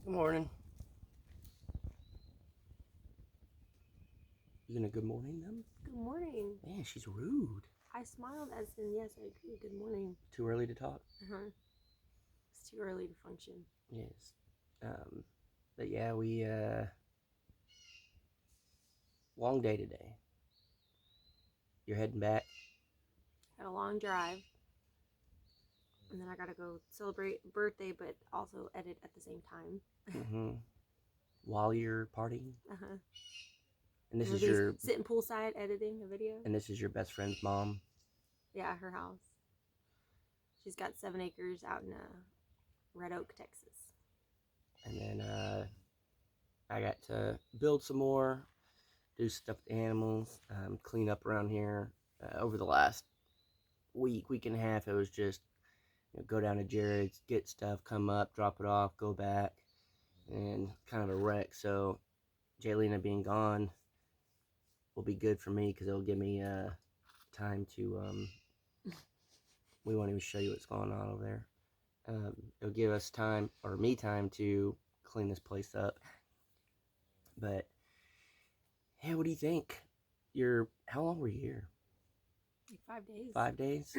Good morning. You gonna good morning them? Good morning. Man, she's rude. I smiled as in, yes, I agree. Good morning. Too early to talk? Uh-huh. It's too early to function. Yes. But yeah, we, long day today. You're heading back? Had a long drive. And then I gotta go celebrate a birthday, but also edit at the same time. Mm-hmm. While you're partying? Uh-huh. And this One is of these your... sitting poolside editing a video. And this is your best friend's mom? Yeah, her house. She's got 7 acres out in Red Oak, Texas. And then, I got to build some more, do stuff with animals, clean up around here. Over the last week and a half, it was just go down to Jared's, get stuff, come up, drop it off, go back, and kind of a wreck. So Jaylena being gone will be good for me because it'll give me time to. We won't even show you what's going on over there. It'll give us time, or me time, to clean this place up. But hey, what do you think? How long were you here? Like 5 days. 5 days.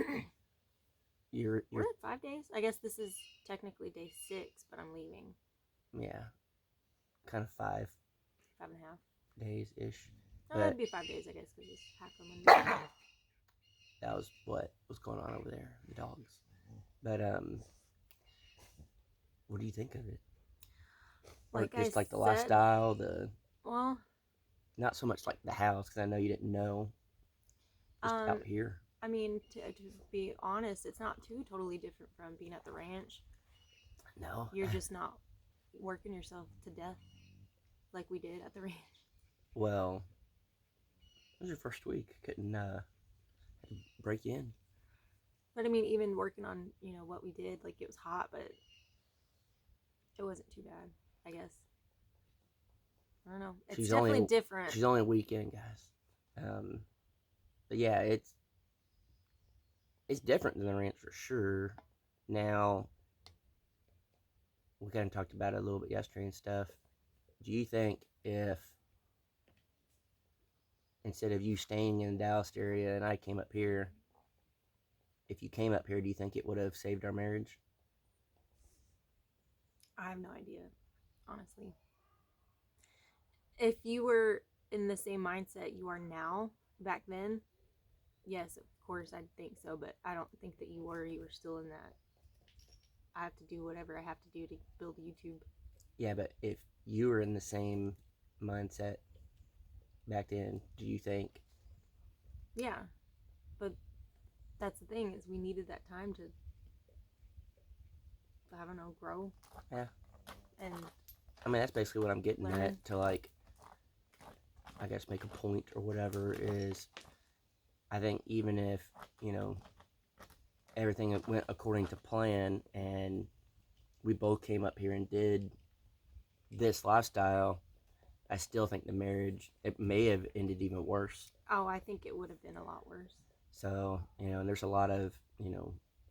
You're We're at 5 days. I guess this is technically day 6, but I'm leaving. Yeah, kind of 5 5.5 days ish. No, it'd be 5 days, I guess, because it's half a Monday. That was what was going on over there, the dogs. But what do you think of it? Or just like the lifestyle, well, not so much like the house, because I know you didn't know. Just out here. I mean, to be honest, it's not too totally different from being at the ranch. No, you're just not working yourself to death like we did at the ranch. Well, it was your first week. Couldn't break in. But I mean, even working on what we did, like it was hot, but it wasn't too bad, I guess. I don't know. It's definitely different. She's only a weekend, guys. But yeah, it's different than the ranch for sure. Now, we kind of talked about it a little bit yesterday and stuff. Do you think if instead of you staying in the Dallas area and I came up here, if you came up here, do you think it would have saved our marriage? I have no idea, honestly. If you were in the same mindset you are now, back then, yes, of course, I'd think so, but I don't think that you were. You were still in that, I have to do whatever I have to do to build YouTube. Yeah, but if you were in the same mindset back then, do you think? Yeah, but that's the thing, is we needed that time to I don't know, grow. Yeah. And I mean, that's basically what I'm getting at, to like, I guess, make a point or whatever, is I think even if, everything went according to plan and we both came up here and did this lifestyle, I still think the marriage, it may have ended even worse. Oh, I think it would have been a lot worse. So, and there's a lot of,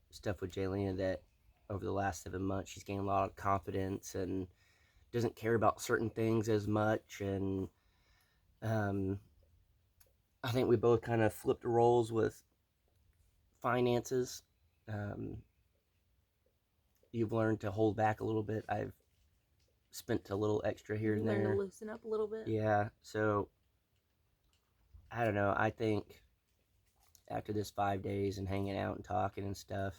stuff with Jaylena that over the last 7 months, she's gained a lot of confidence and doesn't care about certain things as much. And I think we both kind of flipped roles with finances. You've learned to hold back a little bit. I've spent a little extra here and there. Learned to loosen up a little bit. Yeah, so I don't know. I think after this 5 days and hanging out and talking and stuff,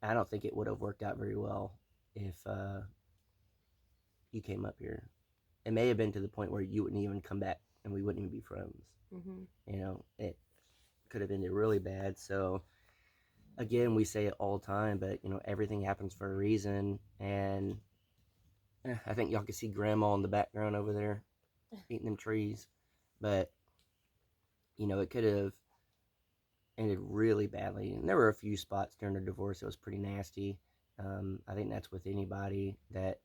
I don't think it would have worked out very well if you came up here. It may have been to the point where you wouldn't even come back and we wouldn't even be friends. Mm-hmm. It could have ended really bad. So again, we say it all the time, but everything happens for a reason. And I think y'all can see Grandma in the background over there eating them trees. But it could have ended really badly. And there were a few spots during the divorce that was pretty nasty. I think that's with anybody, that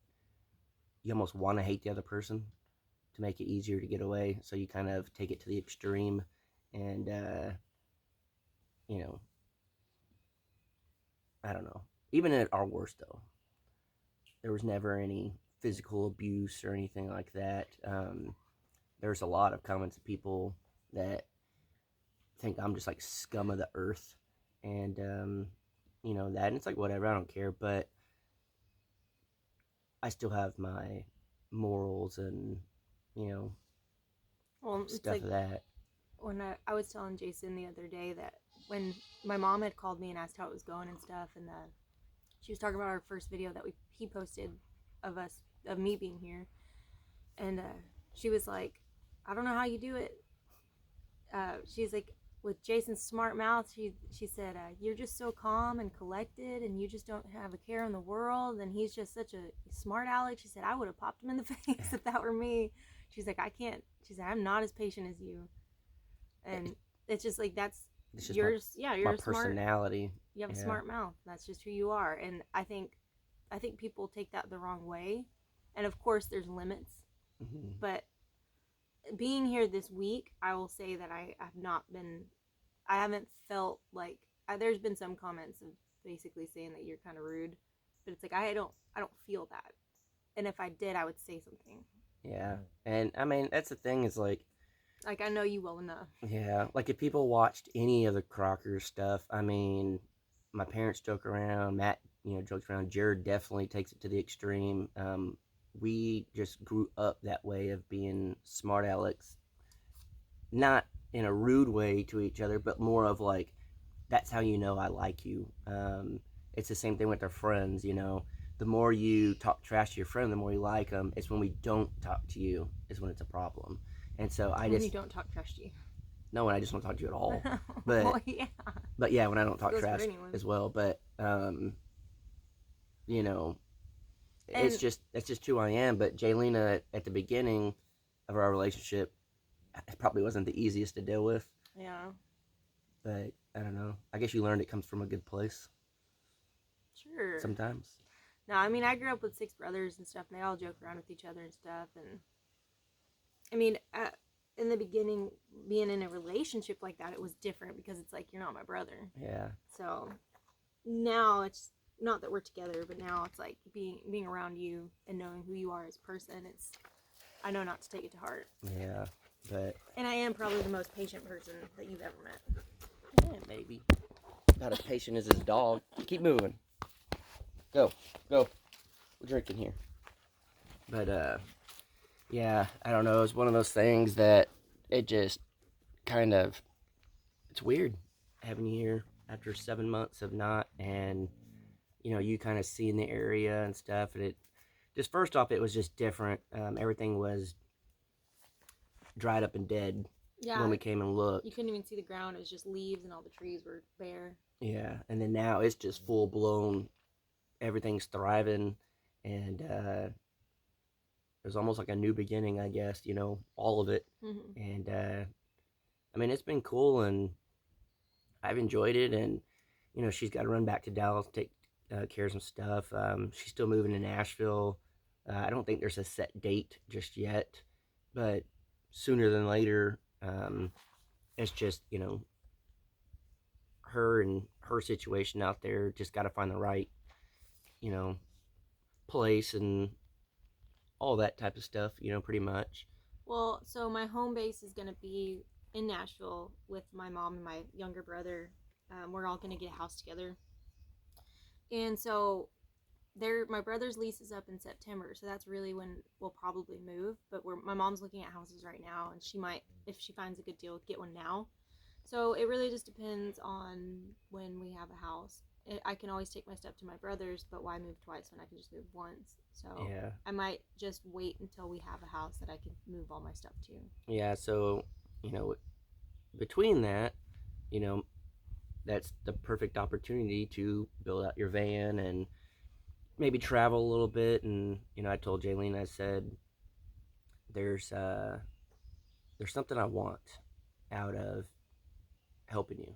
you almost want to hate the other person to make it easier to get away. So you kind of take it to the extreme. And, I don't know. Even at our worst, though, there was never any physical abuse or anything like that. There's a lot of comments of people that think I'm just like scum of the earth, and that, and it's like whatever, I don't care, but I still have my morals and you know Well, it's stuff like of that. when I was telling Jason the other day that when my mom had called me and asked how it was going and stuff, and she was talking about our first video that he posted of me being here, and she was like, I don't know how you do it. She's like, with Jason's smart mouth, she said, you're just so calm and collected, and you just don't have a care in the world, and he's just such a smart aleck. She said, I would have popped him in the face if that were me. She's like, I can't. She said, I'm not as patient as you, and it's just like that's It's just yours. Yeah, you're my a smart. personality. You have a Yeah. smart mouth. That's just who you are, and I think people take that the wrong way, and of course there's limits, Mm-hmm. but being here this week, I will say that I haven't felt like there's been some comments of basically saying that you're kind of rude, but it's like I don't feel that, and if I did, I would say something. Yeah, and I mean that's the thing is like I know you well enough. yeah, like if people watched any of the Crocker stuff, I mean, my parents joke around, Matt, jokes around. Jared definitely takes it to the extreme. We just grew up that way of being smart Alex, not in a rude way to each other, but more of like, that's how you know I like you. It's the same thing with our friends, The more you talk trash to your friend, the more you like them. It's when we don't talk to you is when it's a problem. And so I When you just don't talk trash to you. no, when I just don't talk to you at all. Well, yeah. But yeah, when I don't talk Goes for trash anyone. as well. But you know, And that's just who I am. But Jaylena at the beginning of our relationship, it probably wasn't the easiest to deal with. yeah, But I don't know. I guess you learned it comes from a good place sure. sometimes. No, I mean I grew up with six brothers and stuff, and they all joke around with each other and stuff. And I mean, in the beginning, being in a relationship like that, it was different because it's like you're not my brother. Yeah. So now it's not that we're together, but now it's like being around you and knowing who you are as a person. I know not to take it to heart. Yeah. But And I am probably the most patient person that you've ever met. yeah, maybe. Not as patient as his dog. Keep moving. Go. Go. We're drinking here. But yeah, I don't know. It's one of those things that it just kind of it's weird having you here after 7 months of not, and you kind of seeing the area and stuff, and it just first off it was just different. Everything was dried up and dead when Yeah, we came and looked. you couldn't even see the ground. It was just leaves and all the trees were bare. Yeah, and then now it's just full blown. Everything's thriving, and it was almost like a new beginning, I guess. All of it, Mm-hmm. and I mean it's been cool, and I've enjoyed it, and she's got to run back to Dallas, take care of some stuff. She's still moving to Nashville. I don't think there's a set date just yet, but sooner than later. It's just her and her situation out there. Just got to find the right you know place and all that type of stuff. Pretty much. Well, so my home base is going to be in Nashville with my mom and my younger brother. We're all going to get a house together. And so my brother's lease is up in September, so that's really when we'll probably move. But my mom's looking at houses right now, and she might, if she finds a good deal, get one now. So it really just depends on when we have a house. I can always take my stuff to my brother's, but why move twice when I can just move once? So Yeah. I might just wait until we have a house that I can move all my stuff to. Yeah. So you know, between that, you know, that's the perfect opportunity to build out your van and maybe travel a little bit. And I told Jaylene, I said, there's uh, there's something I want out of helping you,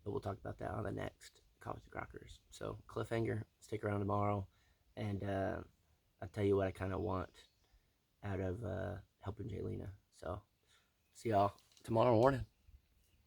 but we'll talk about that on the next Coffee with Crockers. So cliffhanger, stick around tomorrow, and I'll tell you what I kind of want out of helping Jaylena. So see y'all tomorrow morning.